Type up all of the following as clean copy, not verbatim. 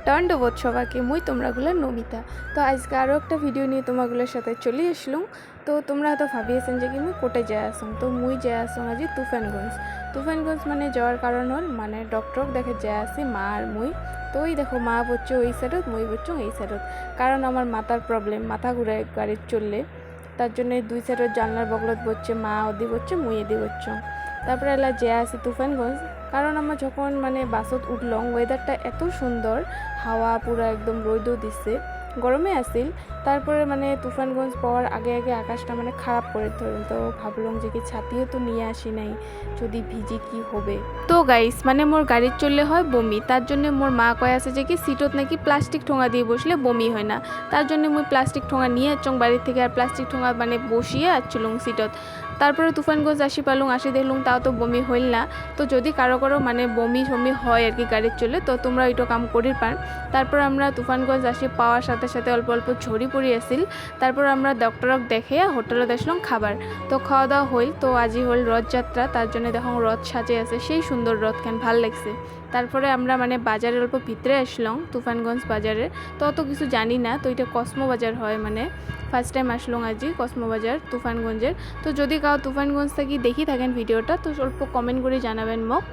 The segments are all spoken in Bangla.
দণ্ডবোধ সবাইকে মুই তোমরাগুলোর নমিতা। তো আজকে আরও একটা ভিডিও নিয়ে তোমাগুলোর সাথে চলে আসলাম। তো তোমরা হয়তো ভাবিয়েছেন যে কি মুই কোটে যাই আসুন, তো মুই যাই আসুন আজি তুফানগঞ্জ মানে যাওয়ার কারণ হল মানে ডক্টর দেখে যাই আসি মা আর মুই। তো ওই দেখো মা বলছো ওই সাইডত, মুই বলছো এই সাইডত, কারণ আমার মাথার প্রবলেম, মাথা ঘুরায় গাড়ির চললে, তার জন্য দুই সাইডের জানলার বগলত বসছে মা, ওদি বসছে মুই এদি বসছো। তারপরে এলা যে আসি তুফানগঞ্জ, কারণ আমরা যখন মানে বাসত উঠলাম ওয়েদারটা এত সুন্দর, হাওয়া পুরো একদম রোদও দিচ্ছে, গরমে আসিল। তারপরে মানে তুফানগঞ্জ পাওয়ার আগে আগে আকাশটা মানে খারাপ করে ধরল, তো ভাবলাম যে কি ছাতিও তো নিয়ে আসি নাই, যদি ভিজি কি হবে। তো গাইস মানে মোর গাড়ির চললে হয় বমি, তার জন্য মোর মা কয়ে আছে যে কি সিটত নাকি প্লাস্টিক ঠোঙা দিয়ে বসলে বমি হয় না, তার জন্য মুই প্লাস্টিক ঠোঙা নিয়ে আসছং বাড়ির থেকে, আর প্লাস্টিক ঠোঙা মানে বসিয়ে আসছিলুম সিটত। তারপরে তুফানগঞ্জ আসি পারলুম, আসি দেখলুম তাও তো বমি হইল না। তো যদি কারো মানে বমি টমি হয় আর কি গাড়ির চলে, তো তোমরা ওইটা কাম করির পার। তারপর আমরা তুফানগঞ্জ আসি পাওয়ার সাথে সাথে অল্প অল্প ঝড়ি পড়ি আসিল। তারপর আমরা ডক্টরক দেখে হোটেলত আসলাম খাবার। তো খাওয়া দাওয়া হইল। তো আজি হল রথযাত্রা, তার জন্য দেখো রথ সাজে আছে, সেই সুন্দর রথ কেন ভাল লাগছে। তারপরে আমরা মানে বাজারে অল্প ভিতরে আসলাম তুফানগঞ্জ বাজারে, তো অত কিছু জানি না, তো এটা কসমো বাজার হয়, মানে ফার্স্ট টাইম আসলাম আজি কসমো বাজার তুফানগঞ্জের। তো যদি কাউ তুফানগঞ্জ থেকে দেখি থাকেন ভিডিওটা, তো অল্প কমেন্ট করে জানাবেন মোক।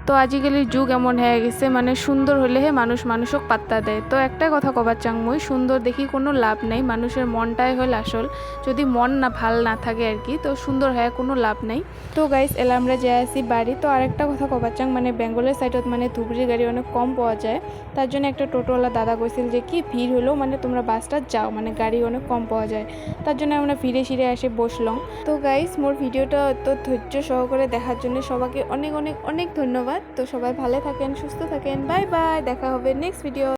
তো আজিকালির যুগ এমন হয়ে গেছে, মানে সুন্দর হলে হে মানুষক পাত্তা দেয়। তো একটা কথা কবার চাং মই, সুন্দর দেখি কোনো লাভ নাই, মানুষের মনটাই হল আসল। যদি মন না ভাল না থাকে আর কি, তো সুন্দর হয়ে কোনো লাভ নাই। তো গাইস এলা আমরা যাই আসি বাড়ি। তো আরেকটা কথা কবার চাং, মানে বেঙ্গলের সাইডত মানে ধুবড়ির গাড়ি অনেক কম পাওয়া যায়, তার জন্য একটা টোটোওয়ালা দাদা কইছিল যে কি ভিড় হলেও মানে তোমরা বাসটা যাও, মানে গাড়ি অনেক কম পাওয়া যায়, তার জন্য আমরা ফিরে ফিরে এসে বসলাম। তো গাইস মোর ভিডিওটা তো ধৈর্য সহকারে দেখার জন্য সবাইকে অনেক অনেক অনেক ধন্যবাদ। তো সবাই ভালো থাকেন, সুস্থ থাকেন, বাই বাই, দেখা হবে নেক্সট ভিডিও।